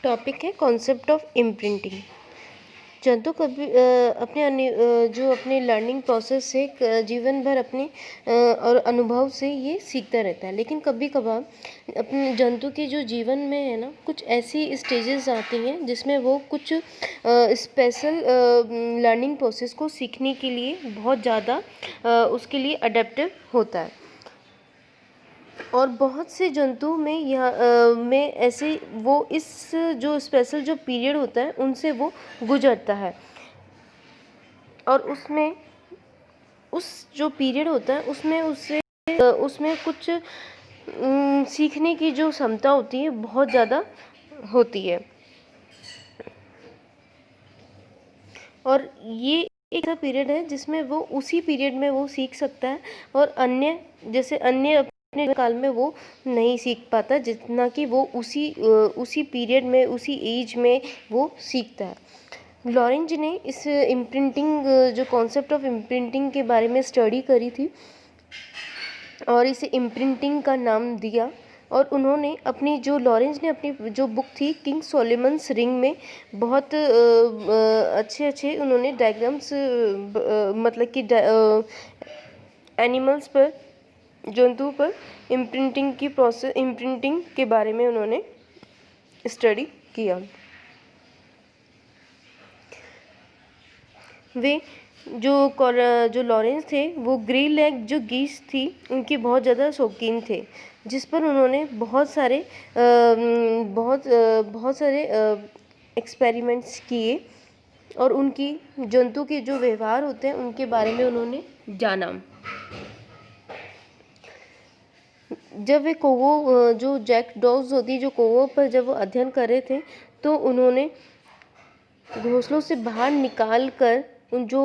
Topic है concept of imprinting. जंतु कभी जो अपने लर्निंग प्रोसेस से जीवन भर अपने और अनुभव से ये सीखता रहता है। लेकिन कभी कभार अपने जंतु के जो जीवन में है ना, कुछ ऐसी स्टेजेस आती हैं जिसमें वो कुछ स्पेशल लर्निंग प्रोसेस को सीखने के लिए बहुत ज़्यादा उसके लिए अडेप्टिव होता है। और बहुत से जंतु में में ऐसे वो इस जो स्पेशल जो पीरियड होता है उनसे वो गुजरता है, और उसमें उस जो पीरियड होता है उसमें कुछ सीखने की जो क्षमता होती है बहुत ज़्यादा होती है। और ये एक ऐसा पीरियड है जिसमें वो उसी पीरियड में वो सीख सकता है, और अन्य अपने काल में वो नहीं सीख पाता जितना कि वो उसी पीरियड में उसी एज में वो सीखता है। लॉरेंज ने इस इम्प्रिंटिंग जो कॉन्सेप्ट ऑफ इम्प्रिंटिंग के बारे में स्टडी करी थी और इसे इम्प्रिंटिंग का नाम दिया। और उन्होंने लॉरेंज ने अपनी जो बुक थी किंग सोलोमन्स रिंग में बहुत अच्छे उन्होंने डायग्राम्स मतलब कि एनिमल्स पर, जंतु पर इम्प्रिंटिंग के बारे में उन्होंने स्टडी किया। वे जो लॉरेंस थे वो ग्रे लेग जो गीस थी उनके बहुत ज़्यादा शौकीन थे, जिस पर उन्होंने बहुत सारे एक्सपेरिमेंट्स किए और उनकी जंतु के जो व्यवहार होते हैं उनके बारे में उन्होंने जाना। जब वे कौवों जो जैकडॉज होती जो कौवों पर जब वो अध्ययन कर रहे थे तो उन्होंने घोंसलों से बाहर निकाल कर उनको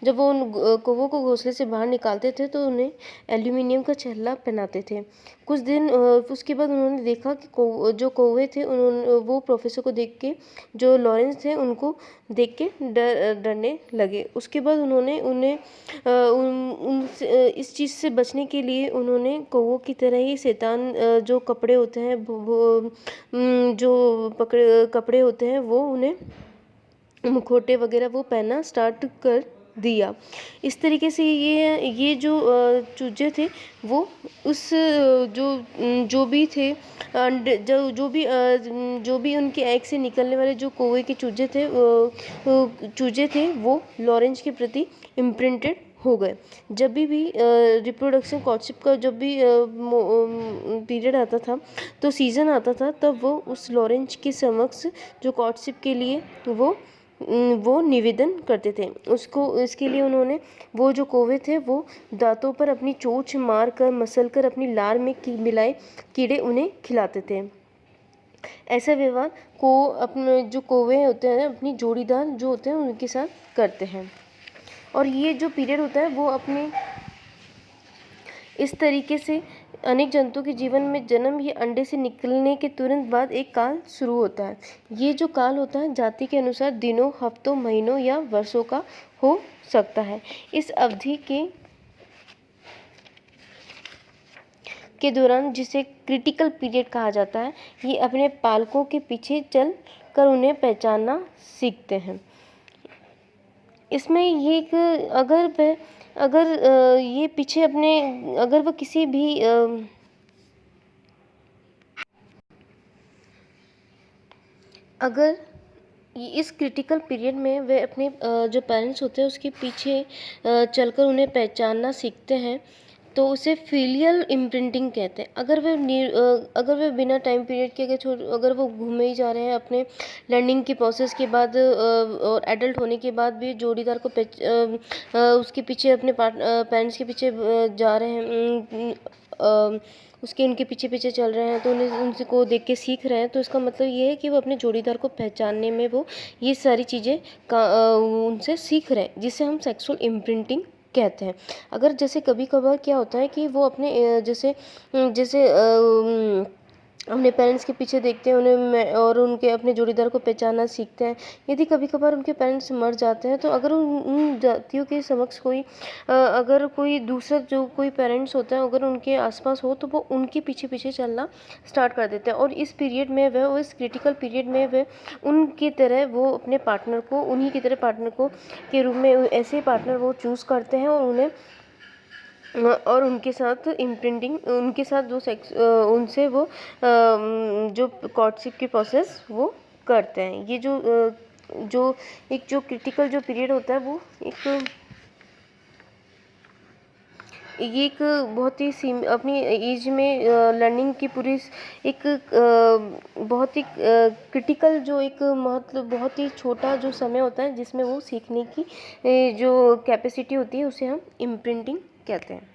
जब वो उन कौवों को घोंसले से बाहर निकालते थे तो उन्हें एल्यूमिनियम का छल्ला पहनाते थे। कुछ दिन उसके बाद उन्होंने देखा कि जो कौवे थे वो प्रोफेसर को देख के, जो लॉरेंस थे उनको देख के डरने लगे। उसके बाद उन्होंने उन्हें इस चीज़ से बचने के लिए उन्होंने कौवों की तरह ही शैतान जो कपड़े होते हैं वो जो कपड़े होते हैं वो उन्हें मुखौटे वगैरह वो पहनना स्टार्ट कर दिया। इस तरीके से ये जो चूजे थे वो उस जो भी थे जो भी उनके एग से निकलने वाले जो कौवे के चूजे थे वो लॉरेंज के प्रति इम्प्रिंटेड हो गए। जब भी रिप्रोडक्शन कॉर्टशिप का जब भी पीरियड आता था तो सीज़न आता था, तब वो उस लॉरेंज के समक्ष जो कॉर्टशिप के लिए वो निवेदन करते थे। इसके लिए उन्होंने वो जो कौवे थे वो दांतों पर अपनी चोंच मार कर मसल कर अपनी लार में मिलाए कीड़े उन्हें खिलाते थे। ऐसा व्यवहार अपने जो कौवे होते हैं अपनी जोड़ीदार जो होते हैं उनके साथ करते हैं। और ये जो पीरियड होता है वो अपने इस तरीके से अनेक जंतु के जीवन में जन्म या अंडे से निकलने के तुरंत बाद एक काल शुरू होता है। ये जो काल होता है जाति के अनुसार दिनों, हफ्तों, महीनों या वर्षों का हो सकता है। इस अवधि के दौरान जिसे क्रिटिकल पीरियड कहा जाता है, ये अपने पालकों के पीछे चल कर उन्हें पहचानना सीखते हैं। इसमें ये अगर ये पीछे अगर वो किसी भी अगर इस क्रिटिकल पीरियड में वे अपने जो पेरेंट्स होते हैं उसके पीछे चलकर उन्हें पहचानना सीखते हैं तो उसे फिलियल इम्प्रिंटिंग कहते हैं। अगर वे बिना टाइम पीरियड के अगर वो घूमे ही जा रहे हैं अपने लर्निंग के प्रोसेस के बाद और एडल्ट होने के बाद भी जोड़ीदार को उसके पीछे अपने पेरेंट्स के पीछे जा रहे हैं, उनके पीछे चल रहे हैं तो उनसे को देख के सीख रहे हैं, तो इसका मतलब ये है कि वो अपने जोड़ीदार को पहचानने में वो ये सारी चीज़ें उनसे सीख रहे हैं, जिसे हम सेक्सुअल इम्प्रिंटिंग कहते हैं। अगर जैसे कभी कभार क्या होता है कि वो अपने जैसे अपने पेरेंट्स के पीछे देखते हैं और उनके अपने जोड़ीदार को पहचानना सीखते हैं। यदि कभी-कभार उनके पेरेंट्स मर जाते हैं तो अगर उन उन जातियों के समक्ष अगर कोई दूसरा जो कोई पेरेंट्स होता है अगर उनके आस-पास हो तो वो उनके पीछे-पीछे चलना स्टार्ट कर देते हैं और इस पीरियड में वह इस क्रिटिकल पीरियड में वह उनकी तरह वो अपने पार्टनर को उन्हीं की तरह पार्टनर को के रूप में ऐसे पार्टनर वो चूज़ करते हैं और उन्हें और उनके साथ इम्प्रिंटिंग उनके साथ जो उनसे वो जो कॉर्टशिप की प्रोसेस वो करते हैं। ये जो क्रिटिकल जो पीरियड होता है वो ये एक बहुत ही अपनी एज में लर्निंग की पूरी एक बहुत ही क्रिटिकल जो एक मतलब बहुत ही छोटा जो समय होता है जिसमें वो सीखने की जो कैपेसिटी होती है उसे हम इम्प्रिंटिंग कहते हैं।